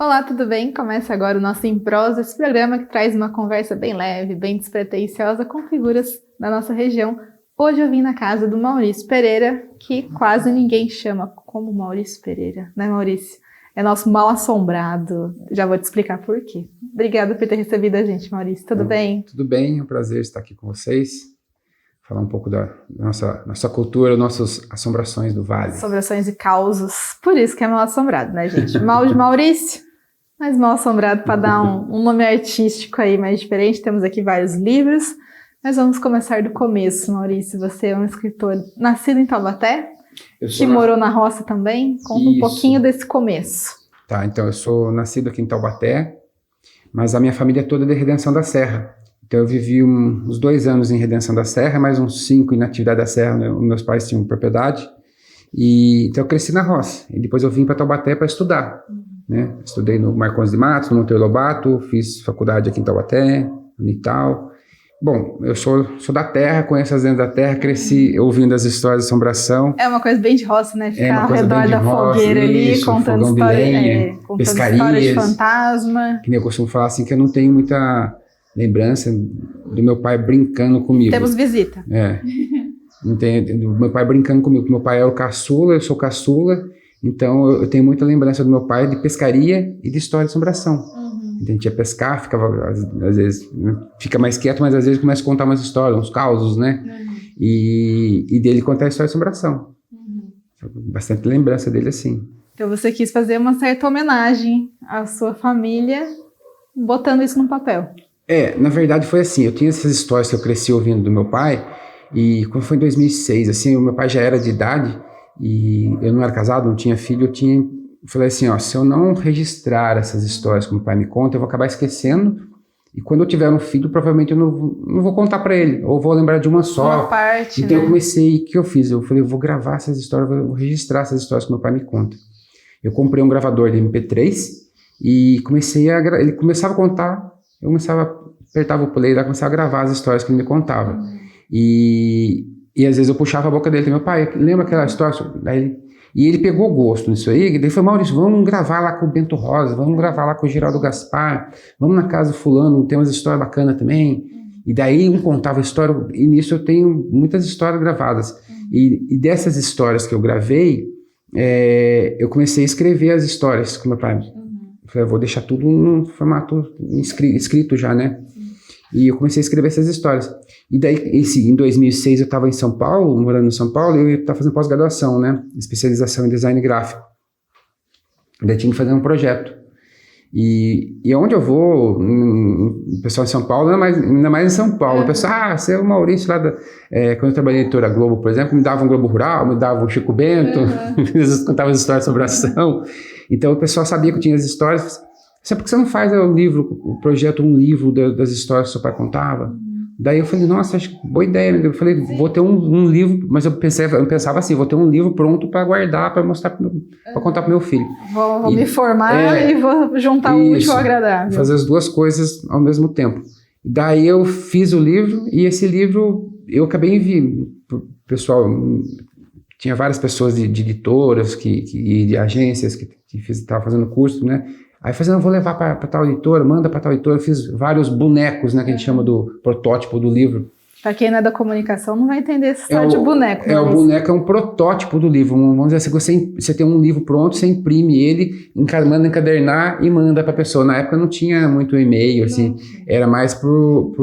Olá, tudo bem? Começa agora o nosso Em Prosa, esse programa que traz uma conversa bem leve, bem despretensiosa com figuras da nossa região. Hoje eu vim na casa do Maurício Pereira, que quase ninguém chama como Maurício Pereira, né, Maurício? É nosso mal-assombrado. Já vou te explicar por quê. Obrigada por ter recebido a gente, Maurício. Tudo bem? Tudo bem, é um prazer estar aqui com vocês. Falar um pouco da nossa cultura, nossas assombrações do Vale. Assombrações e causos. Por isso que é mal-assombrado, né, gente? Mal de Maurício, mas mal-assombrado para dar um nome artístico aí mais diferente. Temos aqui vários livros, mas vamos começar do começo, Maurício. Você é um escritor nascido em Taubaté, que morou na roça também. Conta um pouquinho desse começo. Tá, então eu sou nascido aqui em Taubaté, mas a minha família é toda de Redenção da Serra. Então eu vivi uns 2 anos em Redenção da Serra, mais uns 5 em Natividade da Serra, né? Meus pais tinham propriedade, então eu cresci na roça, e depois eu vim para Taubaté para estudar, né? Estudei no Marcondes de Matos, no Monteiro Lobato, fiz faculdade aqui em Taubaté, no Unital. Bom, eu sou da terra, conheço as lendas da terra, cresci ouvindo as histórias de assombração. É uma coisa bem de roça, né? Ficar ao redor da fogueira ali, contando histórias, histórias de fantasma. Que nem eu costumo falar assim, que eu não tenho muita lembrança do meu pai brincando comigo. Temos visita. Não tenho, do meu pai brincando comigo. Meu pai era o caçula, eu sou caçula, então eu tenho muita lembrança do meu pai de pescaria e de história de assombração. A gente ia pescar, ficava, às vezes, fica mais quieto, mas às vezes começa a contar umas histórias, uns causos, né? E dele contar a história de assombração. Bastante lembrança dele assim. Então você quis fazer uma certa homenagem à sua família, botando isso no papel. Na verdade foi assim, eu tinha essas histórias que eu cresci ouvindo do meu pai, e quando foi em 2006, assim, o meu pai já era de idade, e eu não era casado, não tinha filho, eu falei assim, se eu não registrar essas histórias que meu pai me conta, eu vou acabar esquecendo, e quando eu tiver um filho, provavelmente eu não vou contar para ele, ou vou lembrar de uma só. Uma parte, então né? Eu comecei, o que eu fiz? Eu falei, eu vou gravar essas histórias, vou registrar essas histórias que meu pai me conta. Eu comprei um gravador de MP3, e ele começava a contar, eu apertava o play e começava a gravar as histórias que ele me contava. E às vezes eu puxava a boca dele, meu pai, lembra aquela história? E ele pegou gosto nisso aí, e ele falou, Maurício, vamos gravar lá com o Bento Rosa, vamos gravar lá com o Geraldo Gaspar, vamos na casa do fulano, tem umas histórias bacanas também. E daí um contava a história, e nisso eu tenho muitas histórias gravadas. E dessas histórias que eu gravei, eu comecei a escrever as histórias com meu pai. Eu falei, eu vou deixar tudo num formato escrito já, né? E eu comecei a escrever essas histórias. E daí, em 2006, eu estava em São Paulo, morando em São Paulo, e eu estava fazendo pós-graduação, né? Especialização em design gráfico. Daí tinha que fazer um projeto. E onde eu vou, o pessoal em São Paulo, ainda mais em São Paulo, o pessoal, você é o Maurício lá quando eu trabalhei na Editora Globo, por exemplo, me dava um Globo Rural, me dava um Chico Bento, contava as histórias sobre ação. Então o pessoal sabia que eu tinha as histórias. Por que você não faz o projeto, um livro das histórias que seu pai contava? Daí eu falei, nossa, acho que boa ideia. Eu falei, vou ter um livro, mas eu pensava assim, vou ter um livro pronto para guardar, para mostrar, para contar para meu filho. Vou me formar e vou juntar o útil ao agradável. Fazer as duas coisas ao mesmo tempo. Daí eu fiz o livro, e esse livro eu acabei enviando. Pessoal, tinha várias pessoas de editoras e de agências que estavam fazendo curso, né? Aí eu vou levar para tal editora, manda para tal editora. Eu fiz vários bonecos, né, que a gente chama do protótipo do livro. Para quem não é da comunicação, não vai entender esse tal de boneco. O boneco é um protótipo do livro. Vamos dizer assim, você tem um livro pronto, você imprime ele, manda encadernar e manda para a pessoa. Na época não tinha muito e-mail, assim, era mais pelo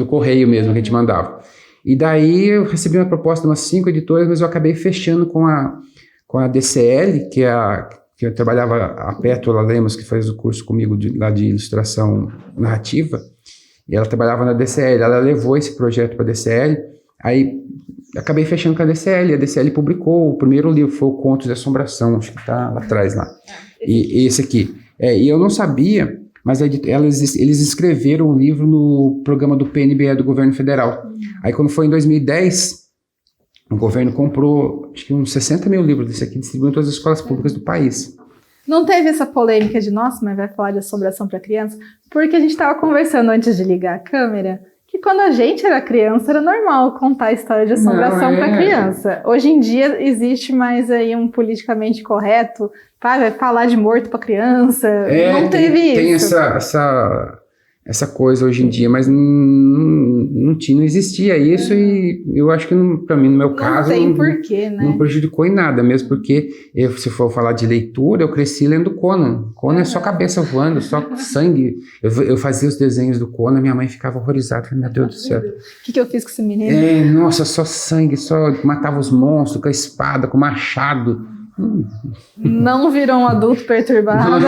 correio mesmo que a gente mandava. E daí eu recebi uma proposta de umas 5 editoras, mas eu acabei fechando com a DCL, que eu trabalhava a Pétula Lemos, que fez o curso comigo lá de ilustração narrativa, e ela trabalhava na DCL, ela levou esse projeto para a DCL, aí acabei fechando com a DCL publicou o primeiro livro, foi o Contos de Assombração, acho que está lá atrás, lá, e esse aqui. E eu não sabia, mas eles escreveram um livro no programa do PNBE do governo federal. Aí quando foi em 2010, o governo comprou, acho que uns 60 mil livros desse aqui, distribuiu em todas as escolas públicas do país. Não teve essa polêmica de, nossa, mas vai falar de assombração para criança? Porque a gente estava conversando antes de ligar a câmera, que quando a gente era criança era normal contar história de assombração para criança. Hoje em dia existe mais aí um politicamente correto, vai falar de morto para criança, não teve isso. Tem essa coisa hoje em dia, mas não existia isso e eu acho que para mim, no meu caso, não tem porquê, né? Não prejudicou em nada, mesmo porque se for falar de leitura, eu cresci lendo Conan. Conan é só cabeça voando, só sangue. Eu fazia os desenhos do Conan, minha mãe ficava horrorizada, meu Deus do céu. O que eu fiz com esse menino? Nossa, só sangue, só matava os monstros com a espada, com o machado. Não virou um adulto perturbado.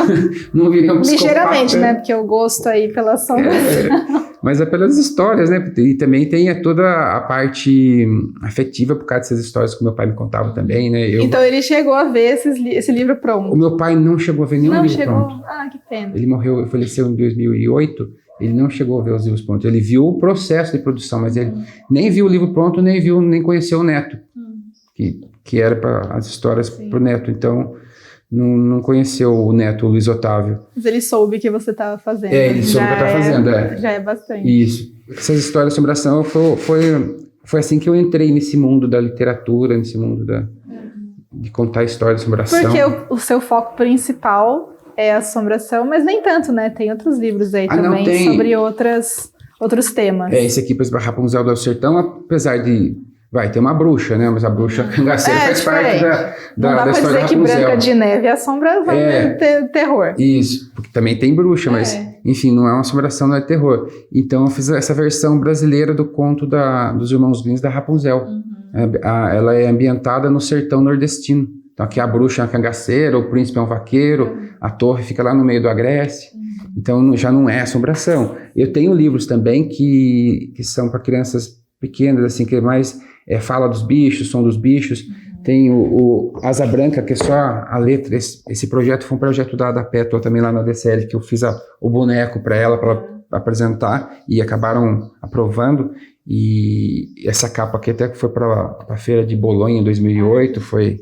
Não virou um ligeiramente, né? Porque eu gosto aí pela assombração. Mas é pelas histórias, né? E também tem toda a parte afetiva por causa dessas histórias que meu pai me contava também, né? Então ele chegou a ver esse livro pronto? O meu pai não chegou a ver nenhum livro pronto. Ah, que pena. Ele faleceu em 2008. Ele não chegou a ver os livros prontos. Ele viu o processo de produção, mas ele nem viu o livro pronto, nem conheceu o neto. Que era para as histórias para o neto, então não conheceu o neto, o Luiz Otávio. Mas ele soube que você estava fazendo. Ele soube que eu estava fazendo, Já é bastante. Isso. Essas histórias de assombração foi assim que eu entrei nesse mundo da literatura, nesse mundo de contar histórias de assombração. Porque o seu foco principal é a assombração, mas nem tanto, né? Tem outros livros aí também sobre outros temas. Esse aqui, por exemplo, Rapunzel do Sertão, apesar de... Vai ter uma bruxa, né? Mas a bruxa cangaceira faz parte da história da Rapunzel. Não dá pra dizer que Branca de Neve é assombração, é terror. Isso, porque também tem bruxa, mas enfim, não é uma assombração, não é terror. Então eu fiz essa versão brasileira do conto dos Irmãos Grimm da Rapunzel. Ela é ambientada no sertão nordestino. Então aqui a bruxa é uma cangaceira, o príncipe é um vaqueiro, a torre fica lá no meio do Agreste. Então já não é assombração. Eu tenho livros também que são para crianças pequenas, assim, que mais... fala dos bichos, som dos bichos. Tem o Asa Branca, que é só a letra. Esse projeto foi um projeto da Pétala também lá na DCL, que eu fiz o boneco para ela apresentar e acabaram aprovando. E essa capa aqui até foi para a feira de Bolonha em 2008, foi...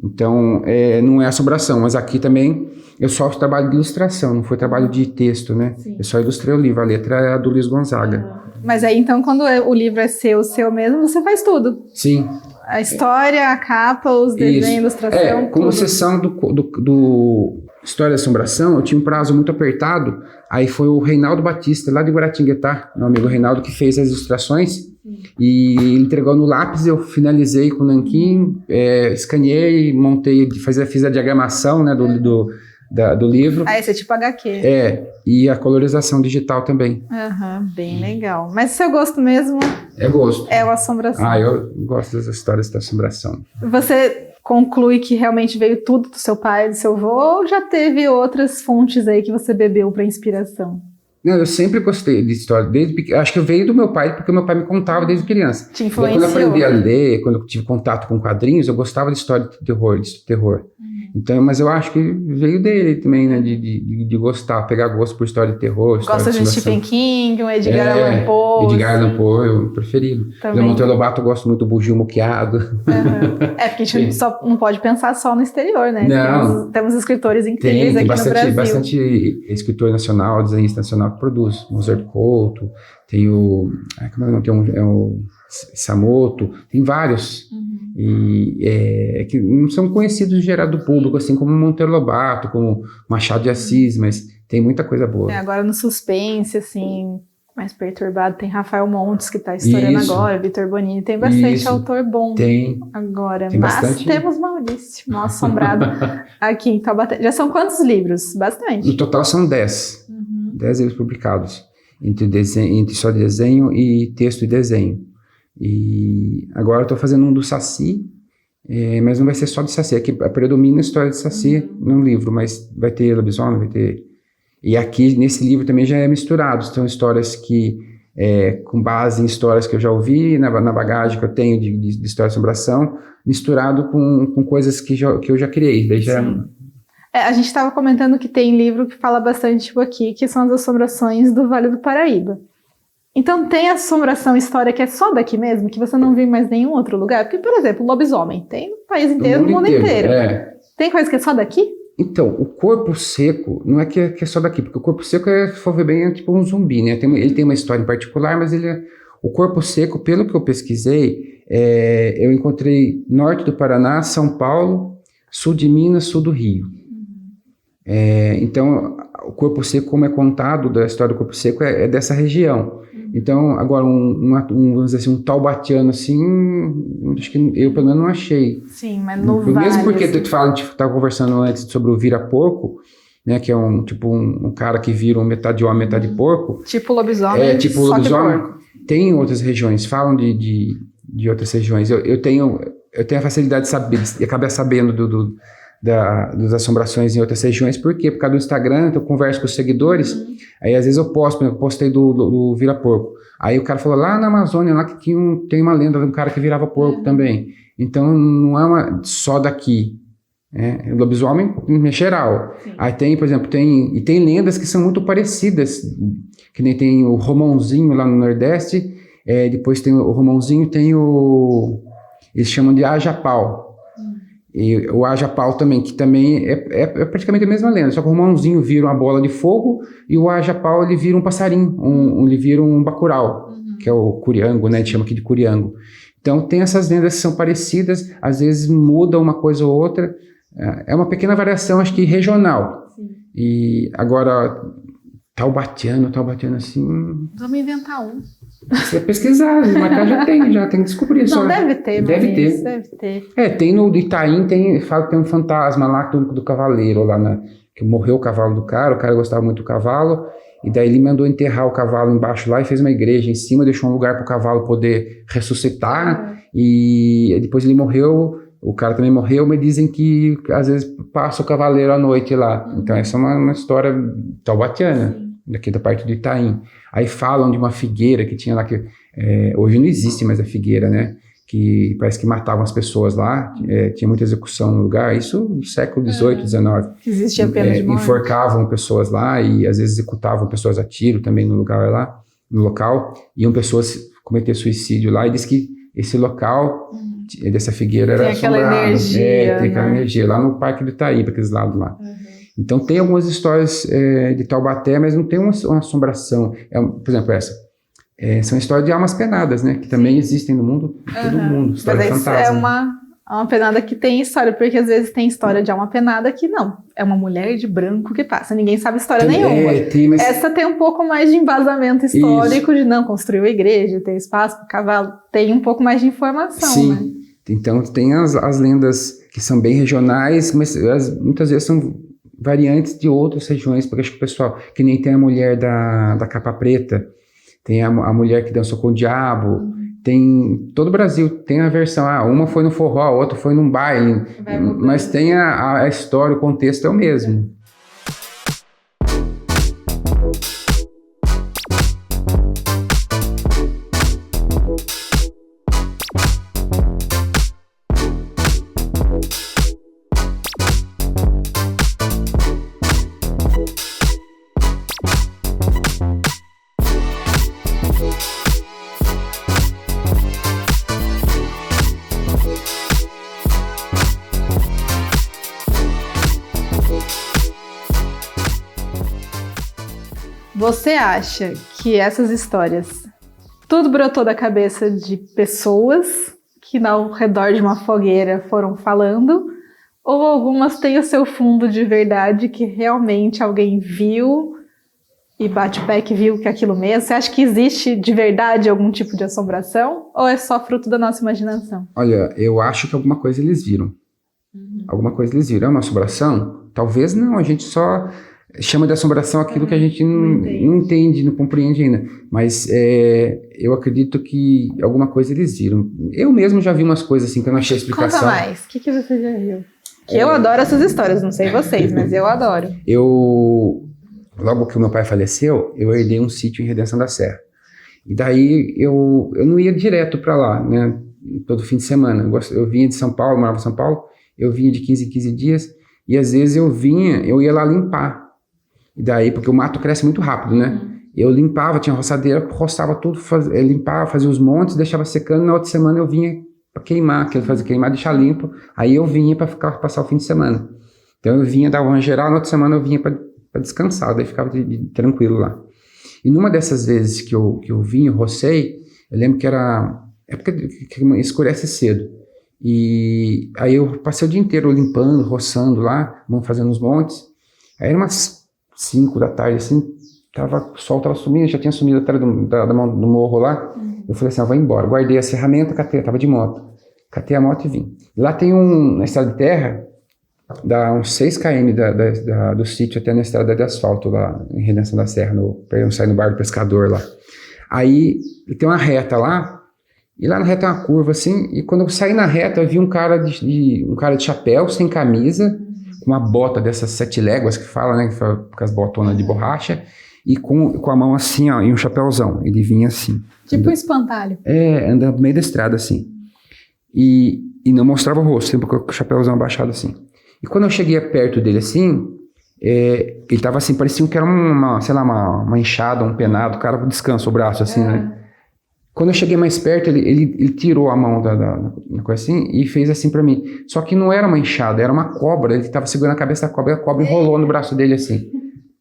Então, não é assombração, mas aqui também eu só trabalho de ilustração, não foi trabalho de texto, né? Sim. Eu só ilustrei o livro, a letra é a do Luiz Gonzaga. Mas aí, então, quando o livro é seu mesmo, você faz tudo. Sim. A história, a capa, os desenhos, a ilustração, como tudo. sessão do História da Assombração, eu tinha um prazo muito apertado, aí foi o Reinaldo Batista, lá de Guaratinguetá, meu amigo Reinaldo, que fez as ilustrações, e ele entregou no lápis, eu finalizei com o nanquim, escaneei, montei, fiz a diagramação, né, do livro. Esse é tipo HQ. E a colorização digital também. Bem legal. Mas seu gosto mesmo... É gosto. É o assombração. Eu gosto das histórias da assombração. Você conclui que realmente veio tudo do seu pai, do seu avô, ou já teve outras fontes aí que você bebeu para inspiração? Não, eu sempre gostei de história, acho que veio do meu pai, porque meu pai me contava desde criança. Te influenciou? Quando eu aprendi a ler, quando eu tive contato com quadrinhos, eu gostava de história de terror. Então, mas eu acho que veio dele também, né, de gostar, pegar gosto por história de terror. Gosta de Stephen King, um Edgar Allan Poe. Edgar Allan Poe, é o preferido. Do Monteiro Lobato eu gosto muito do Bugio Muqueado. Porque a gente não pode pensar só no exterior, né? Não. Temos escritores incríveis aqui no Brasil. Tem bastante escritor nacional, desenhista nacional que produz. Mozart Couto, tem o Samoto, tem vários. E que não são conhecidos em geral do público, assim como Monteiro Lobato, como Machado de Assis, mas tem muita coisa boa. Agora no suspense, assim, mais perturbado, tem Rafael Montes, que está estourando agora, Vitor Bonini, tem bastante autor bom agora. Mas temos Maurício, mal assombrado, aqui em Taubaté. Já são quantos livros? Bastante. No total são 10. 10 livros publicados, entre só desenho e texto e desenho. E agora eu estou fazendo um do Saci, mas não vai ser só de Saci, aqui predomina a história de Saci no livro, mas vai ter lobisomem, vai ter... E aqui nesse livro também já é misturado, são histórias que, com base em histórias que eu já ouvi, na bagagem que eu tenho de história de assombração, misturado com coisas que eu já criei, daí já... A gente estava comentando que tem livro que fala bastante tipo aqui, que são as assombrações do Vale do Paraíba. Então tem assombração história que é só daqui mesmo, que você não viu em mais nenhum outro lugar? Porque, por exemplo, lobisomem, tem no país inteiro, no mundo inteiro. Tem coisa que é só daqui? Então, o corpo seco, não é que é só daqui, porque o corpo seco, se for ver bem, é tipo um zumbi, né? Ele tem uma história em particular, mas o corpo seco, pelo que eu pesquisei, eu encontrei norte do Paraná, São Paulo, sul de Minas, sul do Rio. Então, o corpo seco, como é contado da história do corpo seco, é dessa região. Então, agora, vamos dizer assim, um taubatiano assim, acho que eu pelo menos não achei. Sim, mas no vale... Mesmo porque a gente estava conversando antes sobre o vira-porco, né, que é um cara que vira metade homem, metade porco. Tipo lobisomem, tipo só lobisomem. que porco. Tem outras regiões, falam de outras regiões. Eu tenho a facilidade de saber, de acabar sabendo das assombrações em outras regiões. Por quê? Por causa do Instagram, eu converso com os seguidores, aí às vezes eu posto, por exemplo, eu postei do vira-porco. Aí o cara falou, lá na Amazônia, lá que tem uma lenda de um cara que virava porco também. Então não é só daqui. O lobisomem em geral. Sim. Aí tem, por exemplo, tem lendas que são muito parecidas, que nem tem o Romonzinho lá no Nordeste, depois tem o Romonzinho, eles chamam de Ajapau. E o Ajapau também, que também é praticamente a mesma lenda, só que o Romãozinho vira uma bola de fogo e o Ajapau ele vira um passarinho, ele vira um bacurau, que é o curiango, né? A gente chama aqui de curiango. Então tem essas lendas que são parecidas, às vezes muda uma coisa ou outra, é uma pequena variação, acho que regional. Sim. E agora, taubatiano assim... Vamos inventar um. Você pesquisar, mas já tem que descobrir. Não, deve ter. Tem no Itaim, fala que tem um fantasma lá do cavaleiro, lá que morreu o cavalo do cara, o cara gostava muito do cavalo, e daí ele mandou enterrar o cavalo embaixo lá e fez uma igreja em cima, deixou um lugar para o cavalo poder ressuscitar, e depois ele morreu, o cara também morreu, mas dizem que às vezes passa o cavaleiro à noite lá. Então essa é uma história taubatiana. Sim. Daqui da parte do Itaim. Aí falam de uma figueira que tinha lá, que hoje não existe mais a figueira, né? Que parece que matavam as pessoas lá, tinha muita execução no lugar, isso no século XVIII, XIX. Que existia pena de morte. Enforcavam pessoas lá e às vezes executavam pessoas a tiro também no local, iam pessoas cometer suicídio lá, e diz que esse local dessa figueira era assombrado. Tem aquela energia, lá no Parque do Itaim, para aqueles lados lá. Então tem algumas histórias de Taubaté, mas não tem uma assombração. Por exemplo, essa. São histórias de almas penadas, né? Que também existem no mundo, todo mundo. História de fantasma. É uma penada que tem história, porque às vezes tem história de alma penada que não. É uma mulher de branco que passa, ninguém sabe história nenhuma. Mas... Essa tem um pouco mais de embasamento histórico, de não, construiu a igreja, tem espaço para o cavalo, tem um pouco mais de informação. Sim. Né? Então tem as lendas que são bem regionais, mas muitas vezes são variantes de outras regiões, porque acho que o pessoal, que nem tem a mulher da capa preta, tem a mulher que dançou com o diabo, tem, todo o Brasil tem a versão, uma foi no forró, a outra foi num baile, mas tem a história, o contexto é o mesmo. Você acha que essas histórias tudo brotou da cabeça de pessoas que ao redor de uma fogueira foram falando, ou algumas têm o seu fundo de verdade que realmente alguém viu e bate o pé que viu que é aquilo mesmo? Você acha que existe de verdade algum tipo de assombração, ou é só fruto da nossa imaginação? Olha, eu acho que alguma coisa eles viram. Alguma coisa eles viram. É uma assombração? Talvez não, a gente só chama de assombração aquilo que a gente não entende, não compreende ainda. Mas eu acredito que alguma coisa eles viram. Eu mesmo já vi umas coisas assim que eu não achei explicação. Conta mais, o que você já viu? Que eu adoro essas histórias, não sei vocês, mas eu adoro. Logo que o meu pai faleceu, eu herdei um sítio em Redenção da Serra. E daí eu não ia direto para lá, né? Todo fim de semana. Eu vinha de São Paulo, morava em São Paulo, eu vinha de 15 em 15 dias, e às vezes eu ia lá limpar. E daí, porque o mato cresce muito rápido, né? Eu limpava, tinha roçadeira, roçava tudo, limpava, fazia os montes, deixava secando, na outra semana eu vinha para queimar, que eu fazia queimar, deixar limpo, aí eu vinha para passar o fim de semana. Então eu vinha, dava uma geral, na outra semana eu vinha para descansar, daí ficava tranquilo lá. E numa dessas vezes que eu vim, eu rocei, eu lembro que era época que escurece cedo. E aí eu passei o dia inteiro limpando, roçando lá, fazendo os montes. Aí era umas 5 da tarde, assim, o sol tava sumindo, já tinha sumido atrás do morro lá. Eu falei assim, eu vou embora. Guardei as ferramentas, tava de moto. Catei a moto e vim. Lá tem na estrada de terra, dá uns 6 km do sítio até na estrada de asfalto, lá em Redenção da Serra, para eu sair no Bar do Pescador lá. Aí tem uma reta lá, e lá na reta tem uma curva assim, e quando eu saí na reta, eu vi um cara de chapéu, sem camisa, com uma bota dessas 7 léguas que fala, né, com as botonas de borracha, e com a mão assim, ó, e um chapéuzão. Ele vinha assim. Tipo um espantalho. Andando no meio da estrada assim. E não mostrava o rosto, sempre com o chapéuzão abaixado assim. E quando eu cheguei perto dele assim, ele tava assim, parecia que era uma enxada, um penado, o cara com descanso, o braço assim, né? Quando eu cheguei mais perto, ele tirou a mão da coisa assim e fez assim pra mim. Só que não era uma enxada, era uma cobra. Ele tava segurando a cabeça da cobra e a cobra enrolou no braço dele assim.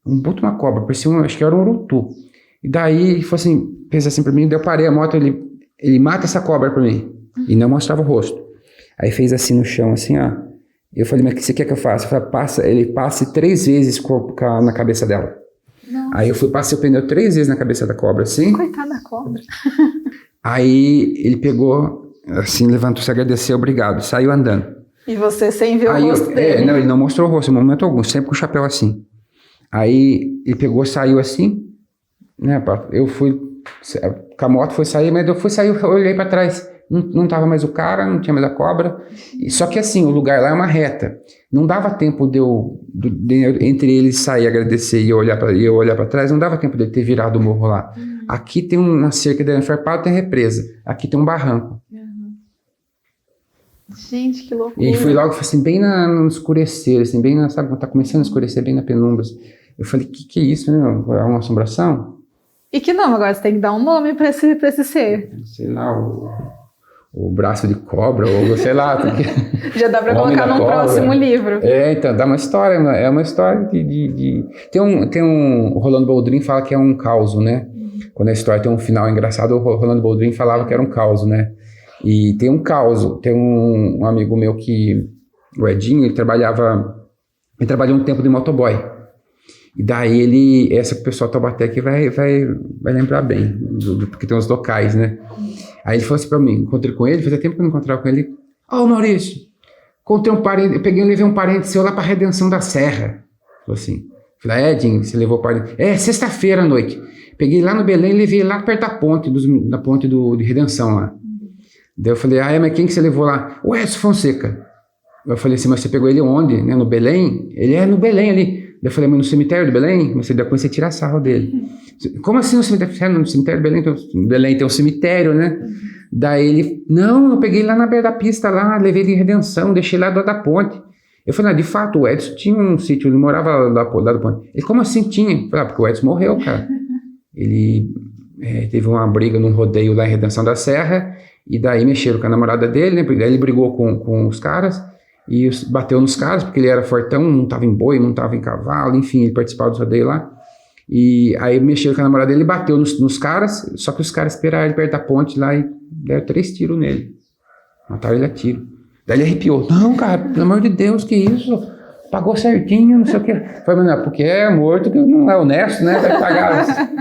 Uma cobra, parecia acho que era um urutu. E daí ele falou assim, fez assim pra mim, daí eu parei a moto, ele mata essa cobra pra mim. E não mostrava o rosto. Aí fez assim no chão, assim, ó. Eu falei, mas o que você quer que eu faça? Eu falei, ele passe 3 vezes na cabeça dela. Nossa. Aí eu passei o pneu 3 vezes na cabeça da cobra, assim. Coitada da cobra. Aí ele pegou, assim, levantou, se agradeceu, obrigado, saiu andando. E você sem ver o rosto dele? Não, ele não mostrou o rosto em momento algum, sempre com o chapéu assim. Aí ele pegou, saiu assim, né, eu fui, com a moto foi sair, mas eu fui sair, eu olhei pra trás, não tava mais o cara, não tinha mais a cobra, só que assim, o lugar lá é uma reta, não dava tempo entre eles sair, agradecer e eu olhar pra trás, não dava tempo de ter virado o morro lá. Aqui tem uma cerca de enfarpado, tem represa, aqui tem um barranco. Gente, que loucura. E fui logo, assim, bem no escurecer, assim, bem sabe, quando tá começando a escurecer, bem na penumbra. Eu falei, que é isso, né? É uma assombração? E que nome? Agora você tem que dar um nome pra esse ser. Sei lá, o braço de cobra, ou sei lá. Porque... Já dá pra colocar num próximo livro. Então, dá uma história, é uma história de... Tem um... O Rolando Boldrin fala que é um caos, né? Quando a história tem um final engraçado, o Rolando Boldrin falava que era um caos, né? E tem um caos, tem um amigo meu o Edinho, ele trabalhou um tempo de motoboy. E daí essa pessoa do Taubaté aqui vai lembrar bem, porque tem os locais, né? Aí ele falou assim pra mim, encontrei com ele, fazia tempo que eu não encontrava com ele. Maurício, encontrei um parente, levei um parente seu lá pra Redenção da Serra. Falou assim, falei, Edinho, você levou o parente? Sexta-feira à noite. Peguei lá no Belém e levei lá perto da ponte, de Redenção lá. Daí eu falei, mas quem que você levou lá? O Edson Fonseca. Eu falei assim, mas você pegou ele onde? Né, no Belém? Ele no Belém ali. Daí eu falei, mas no cemitério do Belém? Mas depois você tira sarro dele. Como assim no cemitério? No cemitério do Belém tem um cemitério, né? Daí ele, não, eu peguei lá na beira da pista lá, levei ele em Redenção, deixei lá do lado da ponte. Eu falei, de fato, o Edson tinha um sítio, ele morava lá do lado da ponte. Ele, como assim tinha? Eu falei, porque o Edson morreu, cara. Ele teve uma briga num rodeio lá em Redenção da Serra, e daí mexeram com a namorada dele, né? Daí ele brigou com os caras, e bateu nos caras, porque ele era fortão, não estava em boi, não estava em cavalo, enfim, ele participava do rodeio lá. E aí mexeram com a namorada dele, bateu nos caras, só que os caras esperaram ele perto da ponte lá e deram 3 tiros nele. Mataram ele a tiro. Daí ele arrepiou. Não, cara, pelo amor de Deus, que isso? Pagou certinho, não sei o quê. Falei, não, porque é morto que não é honesto, né? Vai pagar.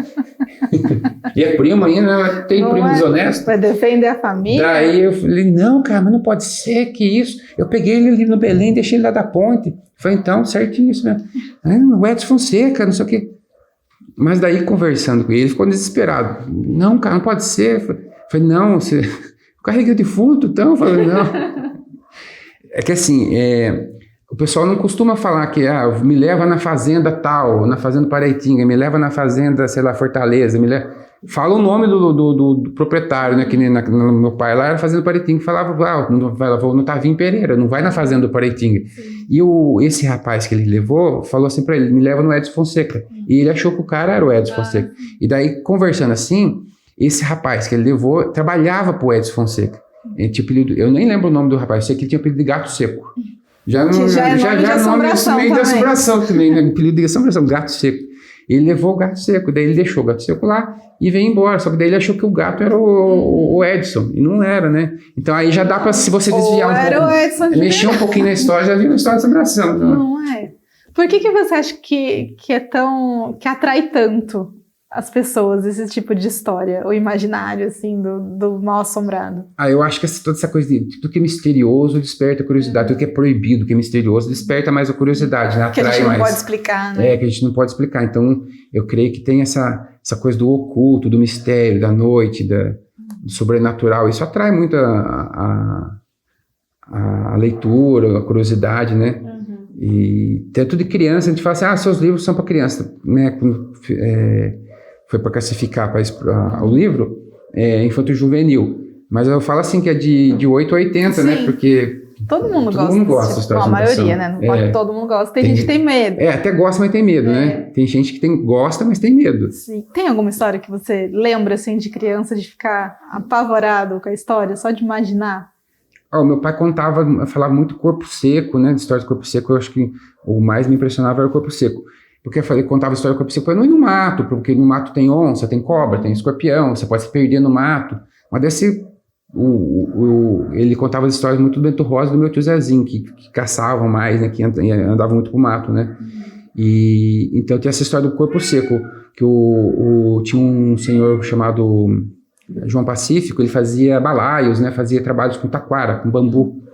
E é primo ainda, né? Tem não primo desonesto. Vai defender a família. Daí eu falei, não, cara, mas não pode ser, que isso? Eu peguei ele ali no Belém, deixei ele lá da ponte. Falei, então, certinho isso mesmo. O Edson Fonseca, não sei o quê. Mas daí, conversando com ele, ficou desesperado. Não, cara, não pode ser. Falei, não, você carreguei o defunto, então? Falei, não. É que assim, o pessoal não costuma falar que me leva na fazenda tal, na fazenda Paraitinga, me leva na fazenda, sei lá, Fortaleza, fala o nome do proprietário, né, que no meu pai lá era fazenda Paraitinga, falava, vou no Tavim Pereira, não vai na fazenda do Paraitinga. E esse rapaz que ele levou, falou assim pra ele, me leva no Edson Fonseca. E ele achou que o cara era o Edson Fonseca. E daí, conversando assim, esse rapaz que ele levou, trabalhava pro Edson Fonseca. Eu nem lembro o nome do rapaz, eu sei que ele tinha apelido de Gato Seco. Já é nome de assombração meio também. de assombração também, né? O apelido de assombração, gato seco. Ele levou o gato seco, daí ele deixou o gato seco lá e veio embora. Só que daí ele achou que o gato era o Edson, e não era, né? Então aí já dá pra, se você desviar um pouco, o Edson mexer um pouquinho na história, já viu uma história de assombração. Não é? Por que você acha que atrai tanto as pessoas, esse tipo de história, o imaginário, assim, do mal assombrado? Eu acho que toda essa coisa de tudo que é misterioso desperta a curiosidade, tudo que é proibido, que é misterioso, desperta mais a curiosidade, né? Que Atrai a gente não mais. pode explicar, né? Que a gente não pode explicar. Então, eu creio que tem essa coisa do oculto, do mistério, da noite, do sobrenatural. Isso atrai muito a leitura, a curiosidade, né? E tanto de criança, a gente fala assim, seus livros são para criança, né? Foi para classificar para o livro, infanto-juvenil. Mas eu falo assim que é de 8 a 80, Sim. né? Porque todo mundo gosta de história. A maioria, né? Não pode todo mundo gosta. Tem gente que tem medo. Até gosta, mas tem medo, né? Tem gente que gosta, mas tem medo. Sim. Tem alguma história que você lembra, assim, de criança, de ficar apavorado com a história, só de imaginar? O meu pai falava muito corpo seco, né? De história de corpo seco, eu acho que o mais me impressionava era o corpo seco. Porque eu contava história do corpo seco para não ir no mato, porque no mato tem onça, tem cobra, tem escorpião, você pode se perder no mato. Mas desse, ele contava as histórias muito do Bento Rosa e do meu tio Zezinho, que caçavam mais, né? Que andavam muito pro mato, né? E então tinha essa história do corpo seco, que tinha um senhor chamado João Pacífico, ele fazia balaios, né? Fazia trabalhos com taquara, com bambu.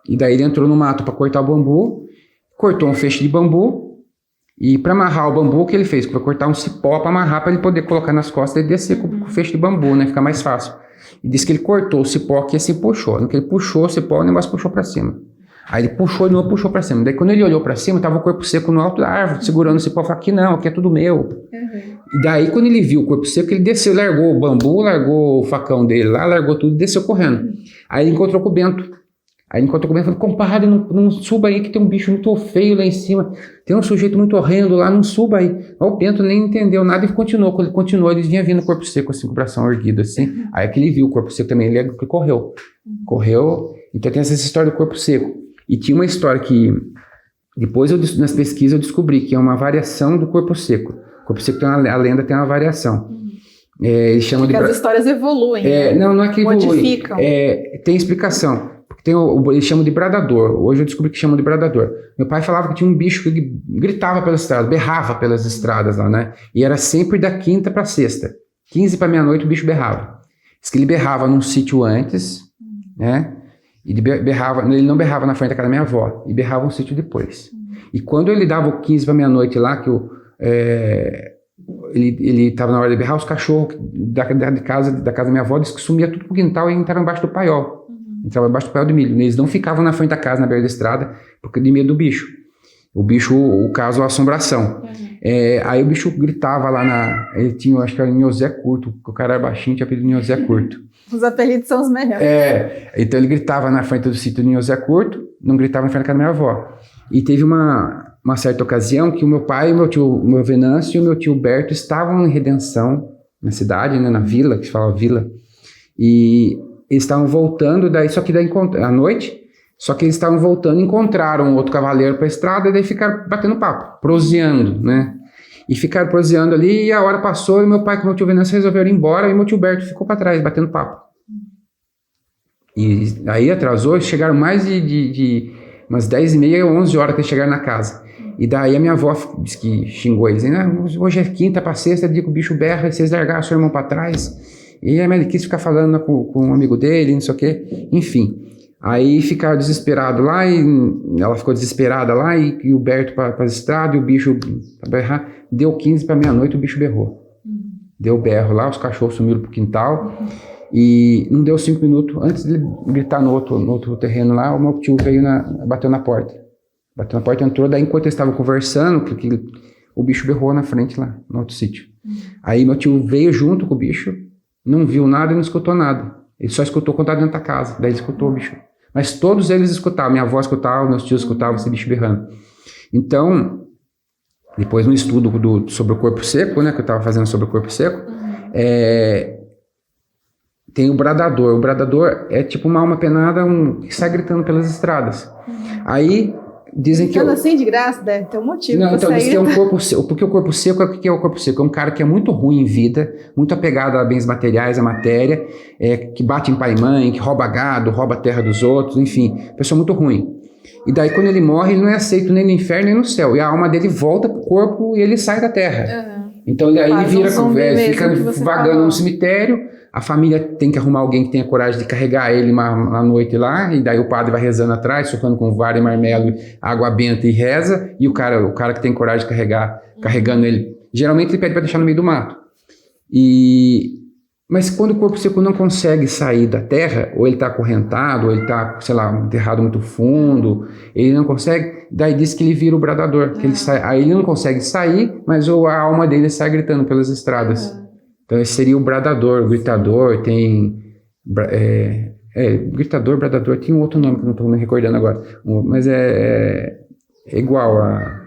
E daí ele entrou no mato para cortar o bambu, cortou um feixe de bambu, e para amarrar o bambu, o que ele fez? Para cortar um cipó para amarrar, para ele poder colocar nas costas e descer com o feixe de bambu, né? Ficar mais fácil. E disse que ele cortou o cipó aqui e assim puxou. No que ele puxou o cipó, o negócio puxou para cima. Aí ele puxou de novo, puxou para cima. Daí quando ele olhou para cima, tava o corpo seco no alto da árvore, segurando o cipó. Falou, aqui não, aqui é tudo meu. E daí quando ele viu o corpo seco, ele desceu, largou o bambu, largou o facão dele lá, largou tudo e desceu correndo. Aí ele encontrou com o Bento. Falou, compadre, não suba aí que tem um bicho muito feio lá em cima. Tem um sujeito muito horrendo lá, não suba aí. O Bento nem entendeu nada e continuou. Quando ele continuou, ele vinha vindo o corpo seco, assim, com o bração erguido, assim. Aí que ele viu o corpo seco também, ele correu. Então tem essa história do corpo seco. E tinha uma história que, depois nas pesquisas eu descobri que é uma variação do corpo seco. O corpo seco a lenda tem uma variação. Eles chamam porque as histórias evoluem. Né? Não é que evoluem. Modificam. Tem explicação. Eles chamam de bradador. Hoje eu descobri que chamam de bradador. Meu pai falava que tinha um bicho que gritava pelas estradas, berrava pelas estradas lá, né? E era sempre da quinta para sexta. 15 para meia-noite o bicho berrava. Diz que ele berrava num sítio antes, né? E ele não berrava na frente da casa da minha avó, e berrava um sítio depois. E quando ele dava o 15 para meia-noite lá, que ele estava na hora de berrar, os cachorros da casa da minha avó, disse que sumia tudo pro quintal e entraram embaixo do paiol. Entravam embaixo do paiol de milho. Eles não ficavam na frente da casa, na beira da estrada, porque de medo do bicho. O bicho, o caso, a assombração. Aí o bicho gritava lá ele tinha, acho que era Nhosé Curto, porque o cara era baixinho, tinha apelido Nhosé Curto. Os apelidos são os melhores. Então ele gritava na frente do sítio do Nhosé Curto, não gritava na frente da casa da minha avó. E teve uma certa ocasião que o meu pai, o meu Venâncio e o meu tio Berto estavam em Redenção, na cidade, né, na vila, que se fala vila, e eles estavam voltando, só que à noite, só que eles estavam voltando, encontraram outro cavaleiro para a estrada, e daí ficaram batendo papo, proseando, né? E ficaram proseando ali, e a hora passou, e meu pai com o meu tio Venâncio resolveram ir embora, e meu tio Berto ficou para trás, batendo papo. E aí atrasou, chegaram mais de umas 10h30, 11 horas que eles chegaram na casa. E daí a minha avó disse que xingou eles, hoje é quinta para sexta, dia que o bicho berra, e vocês largaram seu irmão para trás. E a Meli quis ficar falando com um amigo dele, não sei o quê, enfim. Aí ficaram desesperados lá, e ela ficou desesperada lá, e o Berto para a estrada, e o bicho para berrar. Deu 15 para meia-noite, o bicho berrou. Deu berro lá, os cachorros sumiram pro quintal, e não deu 5 minutos, antes de ele gritar no outro terreno lá, o meu tio veio, bateu na porta. Bateu na porta, entrou, daí enquanto eles estavam conversando, porque o bicho berrou na frente lá, no outro sítio. Aí meu tio veio junto com o bicho, não viu nada e não escutou nada. Ele só escutou quando estava dentro da casa. Daí ele escutou o bicho. Mas todos eles escutavam. Minha avó escutava, meus tios escutavam esse bicho berrando. Então, depois no estudo sobre o corpo seco, né, que eu estava fazendo sobre o corpo seco, tem o bradador. O bradador é tipo uma alma penada que sai gritando pelas estradas. Aí dizem que... assim de graça, deve ter um motivo. Não, então diz que é um corpo seco. Porque o corpo seco, o que é o corpo seco? É um cara que é muito ruim em vida, muito apegado a bens materiais, a matéria, que bate em pai e mãe, que rouba gado, rouba a terra dos outros, enfim, pessoa muito ruim. E daí quando ele morre, ele não é aceito nem no inferno nem no céu. E a alma dele volta pro corpo e ele sai da terra. Então aí ele vira, fica vagando no cemitério. A família tem que arrumar alguém que tenha coragem de carregar ele na noite lá, e daí o padre vai rezando atrás, socando com vara e marmelo, água benta e reza, e o cara que tem coragem de carregar, carregando ele. Geralmente ele pede para deixar no meio do mato. Mas quando o corpo seco não consegue sair da terra, ou ele está acorrentado, ou ele está, sei lá, enterrado muito fundo, ele não consegue, daí diz que ele vira o bradador. Que ele sai, aí ele não consegue sair, mas a alma dele sai gritando pelas estradas. Então esse seria o bradador, o gritador, tem... gritador, bradador, tem um outro nome que eu não estou me recordando agora, mas é igual a...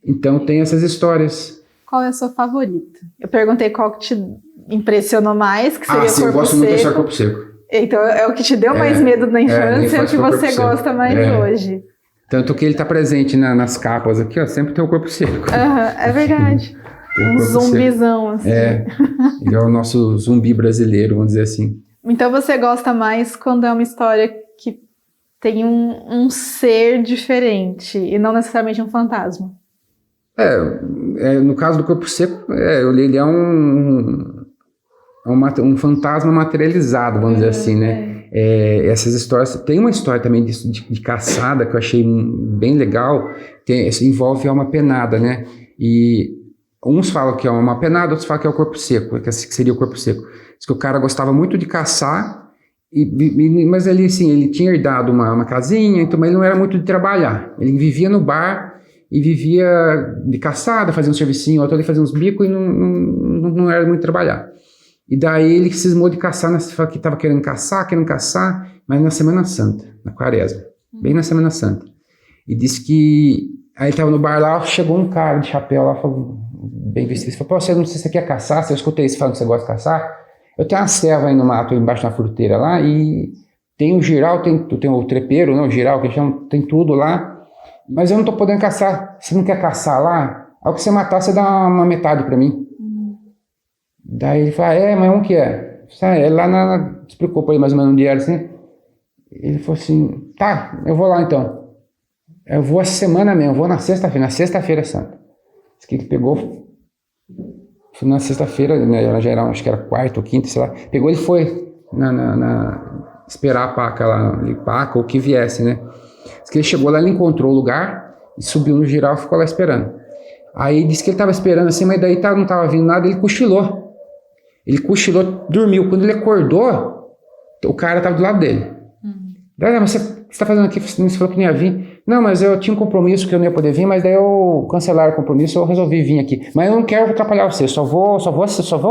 Então tem essas histórias. Qual é a sua favorita? Eu perguntei qual que te impressionou mais, que seria o corpo seco. Eu gosto muito desse corpo seco. Então é o que te deu mais medo na infância, é o que você gosta mais hoje. Tanto que ele está presente nas capas aqui, ó, sempre tem o corpo seco. É verdade. Um zumbizão, assim. Ele é o nosso zumbi brasileiro, vamos dizer assim. Então você gosta mais quando é uma história que tem um ser diferente e não necessariamente um fantasma. No caso do corpo seco, ele é um fantasma materializado, vamos dizer assim, né? Essas histórias... Tem uma história também de caçada que eu achei bem legal, envolve alma penada, né? E uns falam que é uma alma penada, outros falam que é o corpo seco, que seria o corpo seco. Diz que o cara gostava muito de caçar, mas ele, assim, ele tinha herdado uma casinha, então, mas ele não era muito de trabalhar. Ele vivia no bar e vivia de caçada, fazia um servicinho, outro ali fazia uns bicos e não era muito de trabalhar. E daí ele cismou de caçar, que estava querendo caçar, mas na Semana Santa, na Quaresma, bem na Semana Santa. E disse que... Aí ele estava no bar lá, chegou um cara de chapéu lá, falou, bem vestido, ele falou, você não sei se você quer caçar, se eu escutei isso falando que você gosta de caçar, eu tenho uma serva aí no mato, embaixo na fruteira lá, e tem o giral, tem o trepeiro, não, o giral, que chama, tem tudo lá, mas eu não estou podendo caçar, você não quer caçar lá? Ao que você matar, você dá uma metade para mim. Daí ele falou, mas onde que é? É lá não se preocupa aí mais ou menos um dia assim. Ele falou assim, tá, eu vou lá então. Eu vou essa semana mesmo, eu vou na sexta-feira santa. Isso que ele pegou, foi na sexta-feira, né, ela já era, acho que era quarta ou quinta, sei lá. Pegou e foi esperar a paca lá, paca ou que viesse, né. Diz que ele chegou lá, ele encontrou o lugar, e subiu no giral e ficou lá esperando. Aí disse que ele estava esperando assim, mas daí não estava vindo nada, ele cochilou. Ele cochilou, dormiu. Quando ele acordou, o cara estava do lado dele. Daí, mas você está fazendo aqui? Você falou que não ia vir. Não, mas eu tinha um compromisso que eu não ia poder vir, mas daí eu cancelaram o compromisso, eu resolvi vir aqui. Mas eu não quero atrapalhar você, só vou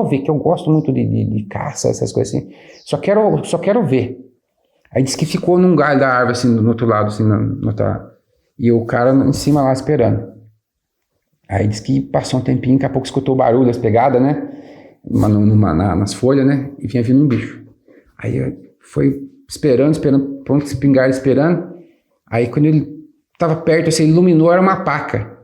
ver, que eu gosto muito de caça, essas coisas assim. Só quero ver. Aí disse que ficou num galho da árvore, assim, do outro lado, assim, e o cara em cima lá esperando. Aí disse que passou um tempinho, daqui a pouco escutou o barulho das pegadas, né? Nas folhas, né? E vinha vindo um bicho. Aí foi esperando, pronto, espingarda esperando. Aí quando ele estava perto, assim, iluminou, era uma paca.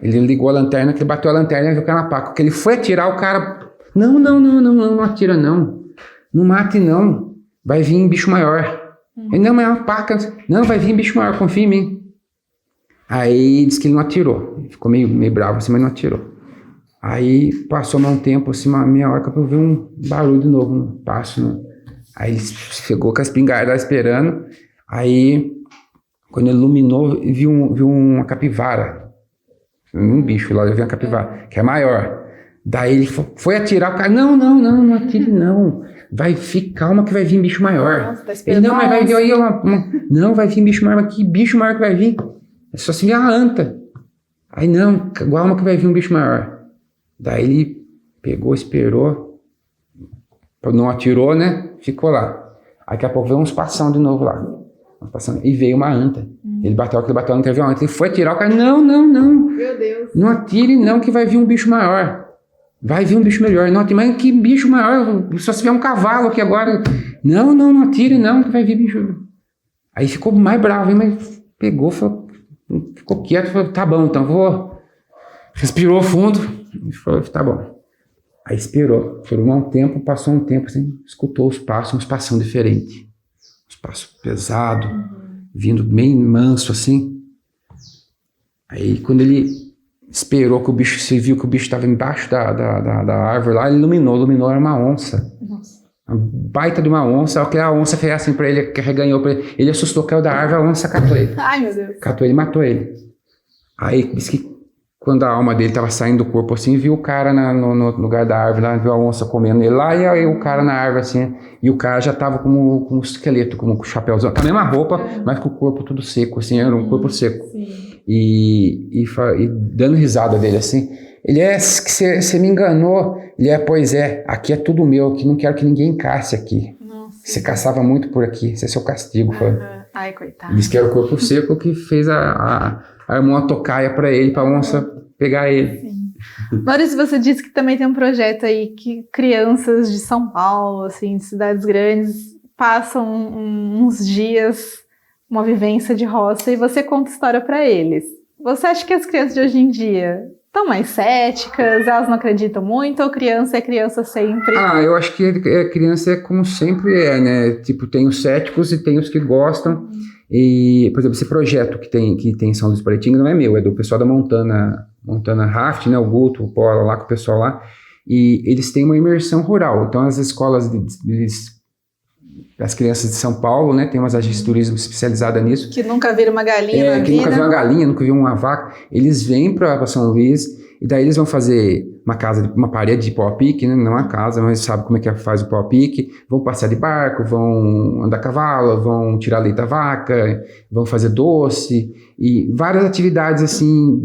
Ele ligou a lanterna, que ele bateu a lanterna e viu que era uma paca. Quando ele foi atirar, o cara... Não atira não. Não mate não. Vai vir bicho maior. Ele, não, mas é uma paca. Não, vai vir bicho maior, confia em mim. Aí disse que ele não atirou. Ele ficou meio bravo assim, mas não atirou. Aí passou mais um tempo, assim, uma meia hora, que eu vi um barulho de novo no passo, né? Aí ele chegou com a espingarda lá esperando. Aí, quando ele iluminou, viu uma capivara. Um bicho lá, eu vi uma capivara, que é maior. Daí ele foi atirar, o cara, não atire não. Vai ficar, calma que vai vir bicho maior. Nossa, tá esperando. Ele, não, mas vai vir aí não, vai vir bicho maior, mas que bicho maior que vai vir? É só se vir a anta. Aí não, calma que vai vir um bicho maior. Daí ele pegou, esperou, não atirou, né? Ficou lá. Aí daqui a pouco veio uns passão de novo lá. E veio uma anta. Ele bateu, a anta, veio uma anta. Ele foi atirar, o cara, não. Meu Deus. Não atire não, que vai vir um bicho maior. Vai vir um bicho melhor. Não atire, mas que bicho maior? Só se vier um cavalo aqui agora. Não atire não, que vai vir bicho. Aí ficou mais bravo, hein? Mas pegou, ficou quieto, falou, tá bom, então vou... Respirou fundo e falou, tá bom. Aí esperou um tempo, passou um tempo, assim, escutou os passos, uns passos diferentes. Uns passos pesados, vindo bem manso, assim. Aí quando ele esperou que o bicho, você viu que o bicho estava embaixo da árvore lá, ele iluminou, era uma onça. Nossa. Uma baita de uma onça, que a onça fez assim pra ele, que reganhou pra ele. Ele assustou, caiu da árvore, a onça catou ele. Ai, meu Deus. Catou ele e matou ele. Aí disse que quando a alma dele estava saindo do corpo assim, viu o cara no lugar da árvore, lá, viu a onça comendo ele lá, e aí o cara na árvore assim, e o cara já tava como um esqueleto, como com o chapéuzinho, com a mesma roupa, mas com o corpo tudo seco, assim, era um corpo seco. E dando risada dele assim, ele que você me enganou, pois é, aqui é tudo meu, que não quero que ninguém casse aqui. Nossa. Você caçava muito por aqui, esse é seu castigo. Ai, coitado. Diz que era o corpo seco que fez armou a tocaia pra ele, pra onça pegar ele. Sim. Maurício, você disse que também tem um projeto aí que crianças de São Paulo, assim, de cidades grandes, passam uns dias, uma vivência de roça, e você conta história pra eles. Você acha que as crianças de hoje em dia estão mais céticas, elas não acreditam muito, ou criança é criança sempre? Eu acho que criança é como sempre né? Tipo, tem os céticos e tem os que gostam. E, por exemplo, esse projeto que tem em São Luís Paraitinga não é meu, é do pessoal da Montana Raft, né? O Guto, o Polo lá, com o pessoal lá. E eles têm uma imersão rural. Então, as escolas as crianças de São Paulo, né? Tem umas agências de turismo especializadas nisso. Que nunca viram uma galinha na vida. Nunca viram uma galinha, nunca viram uma vaca. Eles vêm para São Luís e daí eles vão fazer uma parede de pau-a-pique, né? Não uma casa, mas sabe como é que faz o pau-a-pique. Vão passear de barco, vão andar a cavalo, vão tirar leite da vaca, vão fazer doce e várias atividades assim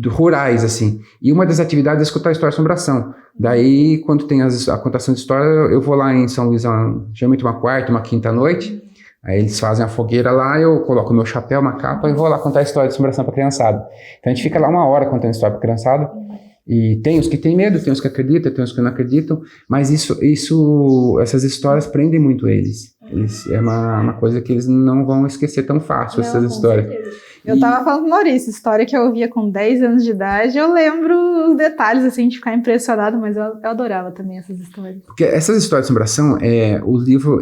rurais assim. E uma das atividades é escutar a história de assombração. Daí, quando tem a contação de história, eu vou lá em São Luís, geralmente uma quarta, uma quinta noite. Aí eles fazem a fogueira lá, eu coloco meu chapéu, uma capa e vou lá contar a história de assombração para a criançada. Então a gente fica lá 1 hora contando história para a criançada. E tem os que têm medo, tem os que acreditam, tem os que não acreditam. Mas essas histórias prendem muito eles. É uma coisa que eles não vão esquecer tão fácil, essas histórias. Eu tava falando com o Maurício, história que eu ouvia com 10 anos de idade, eu lembro os detalhes, assim, de ficar impressionado, mas eu adorava também essas histórias. Porque essas histórias de assombração, o livro,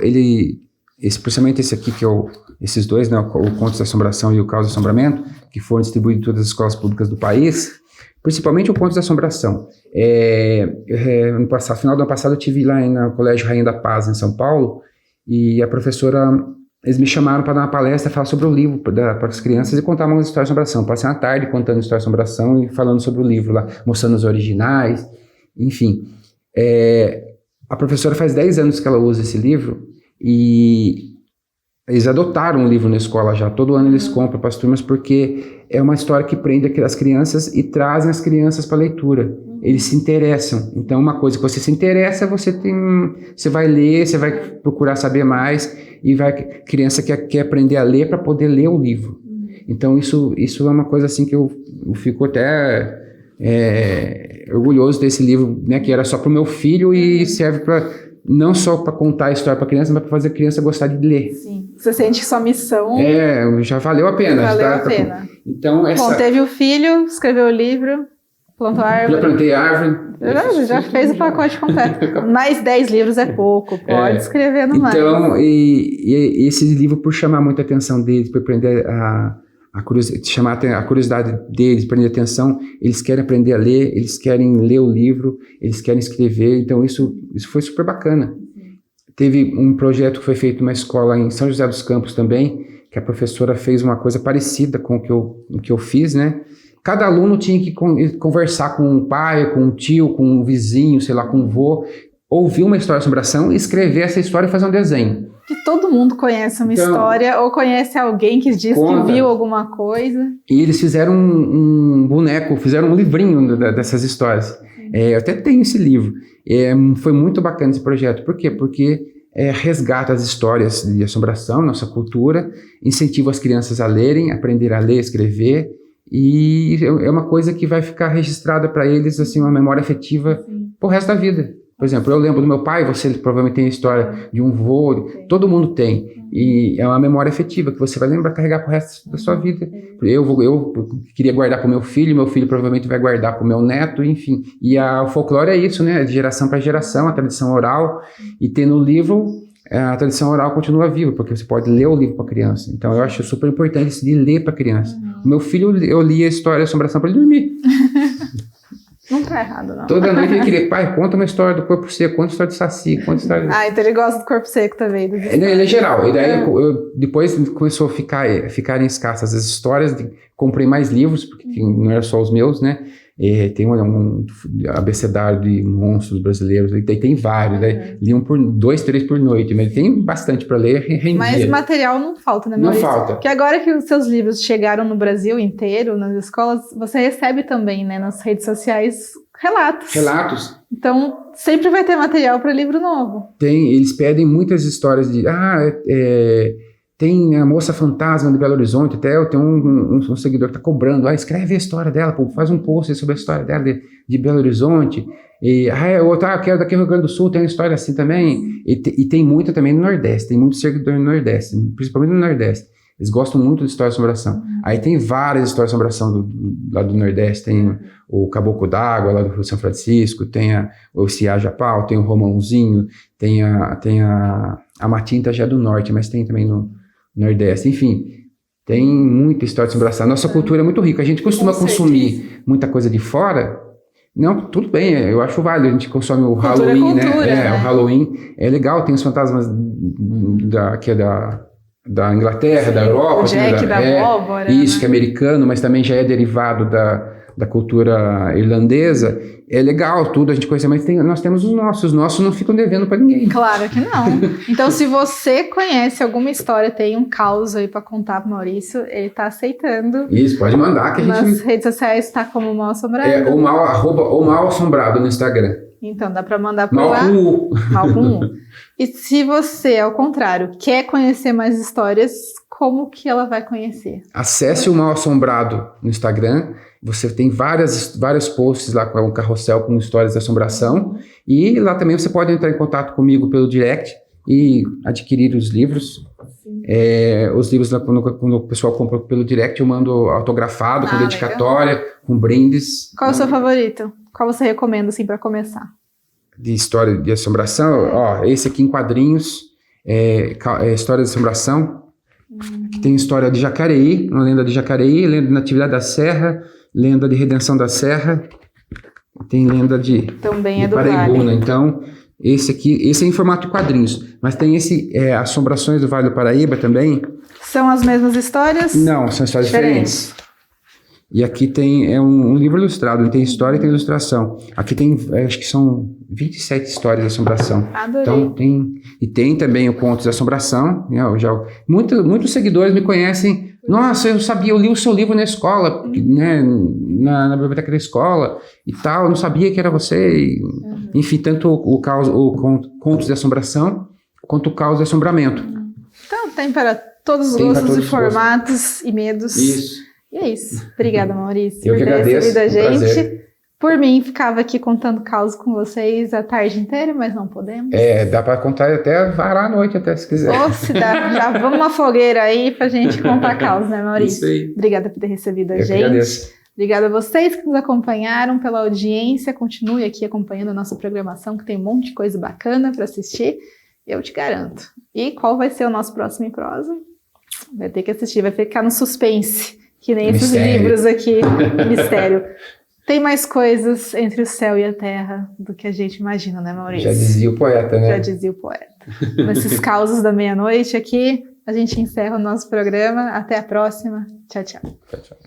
especialmente esse aqui, esses dois, né, o Contos da Assombração e o Caos do Assombramento, que foram distribuídos em todas as escolas públicas do país, principalmente o Contos da Assombração. No final do ano passado eu estive lá no Colégio Rainha da Paz, em São Paulo, e a professora... Eles me chamaram para dar uma palestra, falar sobre o livro para as crianças e contar uma história de assombração. Passei uma tarde contando história de assombração e falando sobre o livro lá, mostrando os originais, enfim. A professora faz 10 anos que ela usa esse livro e eles adotaram o livro na escola já. Todo ano eles compram para as turmas porque é uma história que prende as crianças e trazem as crianças para a leitura. Eles se interessam. Então, uma coisa que você se interessa, você vai ler, você vai procurar saber mais e criança quer aprender a ler para poder ler o livro. Então, isso é uma coisa assim que eu fico até orgulhoso desse livro, né, que era só para o meu filho e serve não só para contar a história para a criança, mas para fazer a criança gostar de ler. Sim. Você sente que sua missão... já valeu a pena. Valeu a pena. Então, Bom, teve o filho, escreveu o livro... Plantou árvore. Já plantei árvore. Já fez o pacote completo. Mais 10 livros é pouco, pode escrever no mais. Então, e esse livro, por chamar muita atenção deles, por prender chamar a curiosidade deles, prender atenção, eles querem aprender a ler, eles querem ler o livro, eles querem escrever, então isso foi super bacana. Teve um projeto que foi feito numa escola em São José dos Campos também, que a professora fez uma coisa parecida com o que eu fiz, né? Cada aluno tinha que conversar com o pai, com o tio, com o vizinho, sei lá, com o vô, ouvir uma história de assombração, escrever essa história e fazer um desenho. Que todo mundo conhece uma história ou conhece alguém que diz que viu alguma coisa. E eles fizeram um boneco, fizeram um livrinho dessas histórias. Eu até tenho esse livro. Foi muito bacana esse projeto. Por quê? Porque resgata as histórias de assombração, nossa cultura, incentiva as crianças a lerem, aprender a ler, escrever. E é uma coisa que vai ficar registrada para eles, assim, uma memória afetiva pro resto da vida. Por exemplo, eu lembro do meu pai, você provavelmente tem a história de um vô, todo mundo tem. E é uma memória afetiva que você vai lembrar, carregar pro resto da sua vida. Eu queria guardar pro meu filho provavelmente vai guardar pro meu neto, enfim. E o folclore é isso, né? De geração para geração, a tradição oral. E ter no livro, a tradição oral continua viva, porque você pode ler o livro para criança. Então eu acho super importante isso de ler para criança. O meu filho, eu li a história de assombração para ele dormir. Não tá errado, não. Toda noite ele queria, pai, conta uma história do corpo seco, conta a história do saci, conta a história... Então ele gosta do corpo seco também. Ele é geral. E daí depois começou a ficarem escassas as histórias, comprei mais livros, porque não eram só os meus, né? Tem um abecedário de monstros brasileiros, daí tem vários, li 2, 3 por noite, mas tem bastante para ler. Mas material não falta, né, Maurício? Não falta. Porque agora que os seus livros chegaram no Brasil inteiro, nas escolas, você recebe também, né, nas redes sociais, relatos. Então, sempre vai ter material para livro novo. Eles pedem muitas histórias de... tem a moça fantasma de Belo Horizonte, até eu tenho um seguidor que está cobrando, escreve a história dela, faz um post sobre a história dela de Belo Horizonte, eu quero daqui do Rio Grande do Sul, tem uma história assim também, e tem muito também no Nordeste, tem muito seguidor no Nordeste, principalmente no Nordeste, eles gostam muito de história de assombração. Aí tem várias histórias de assombração lá do Nordeste, tem o Caboclo d'Água, lá do Rio São Francisco, tem o Ciá Japau, tem o Romãozinho, tem a Matinta já do Norte, mas tem também no Nordeste, enfim, tem muita história de assombração. Nossa cultura é muito rica, a gente costuma consumir muita coisa de fora. Não, tudo bem, eu acho válido, a gente consome o Halloween, né? O Halloween é legal, tem os fantasmas da Inglaterra, da Europa. O Jack da abóbora. Isso, que é americano, mas também já é derivado da cultura irlandesa. É legal tudo, a gente conhece, mas nós temos os nossos não ficam devendo para ninguém. Claro que não. Então, se você conhece alguma história, tem um caos aí para contar pro Maurício, ele tá aceitando. Isso, pode mandar que a gente... Nas redes sociais tá como Mal Assombrado. Ou Mal Assombrado no Instagram. Então, dá para mandar por lá. Mal com U. E se você, ao contrário, quer conhecer mais histórias, como que ela vai conhecer? Acesse o Mal Assombrado no Instagram. Você tem vários posts lá com um carrossel com histórias de assombração. E lá também você pode entrar em contato comigo pelo direct e adquirir os livros. Os livros, lá, quando o pessoal compra pelo direct, eu mando autografado, com dedicatória, legal. Com brindes. Qual é o seu favorito? Qual você recomenda, assim, para começar? De história de assombração? Esse aqui em quadrinhos, História de Assombração. Que tem história de Jacareí, uma lenda de Jacareí, lenda de Natividade da Serra, lenda de Redenção da Serra, tem lenda de Paraibuna. Vale. Então, esse é em formato de quadrinhos, mas tem Assombrações do Vale do Paraíba também. São as mesmas histórias? Não, são histórias diferentes. E aqui tem um livro ilustrado, tem história e tem ilustração. Aqui tem, acho que são 27 histórias de assombração. Adorei. Então tem também o Contos de Assombração. Muitos seguidores me conhecem. Nossa, eu li o seu livro na escola, né, na biblioteca da escola e tal. Eu não sabia que era você. Enfim, tanto o Contos de Assombração quanto o Caos de Assombramento. Então tem para todos os gostos e formatos e medos. Isso. E é isso. Obrigada, Maurício, por ter recebido a gente. Prazer. Por mim, ficava aqui contando caos com vocês a tarde inteira, mas não podemos. Dá para contar até varar a noite, até se quiser. Ou se dá, já vamos uma fogueira aí pra gente contar caos, né, Maurício? Isso aí. Obrigada por ter recebido a gente. Que agradeço. Obrigada a vocês que nos acompanharam, pela audiência. Continue aqui acompanhando a nossa programação, que tem um monte de coisa bacana para assistir. Eu te garanto. E qual vai ser o nosso próximo em prosa? Vai ter que assistir, vai ficar no suspense. Que nem esses livros aqui, mistério. Tem mais coisas entre o céu e a terra do que a gente imagina, né, Maurício? Já dizia o poeta, né? Já dizia o poeta. Nesses causos da meia-noite aqui, a gente encerra o nosso programa. Até a próxima. Tchau, tchau. Tchau, tchau.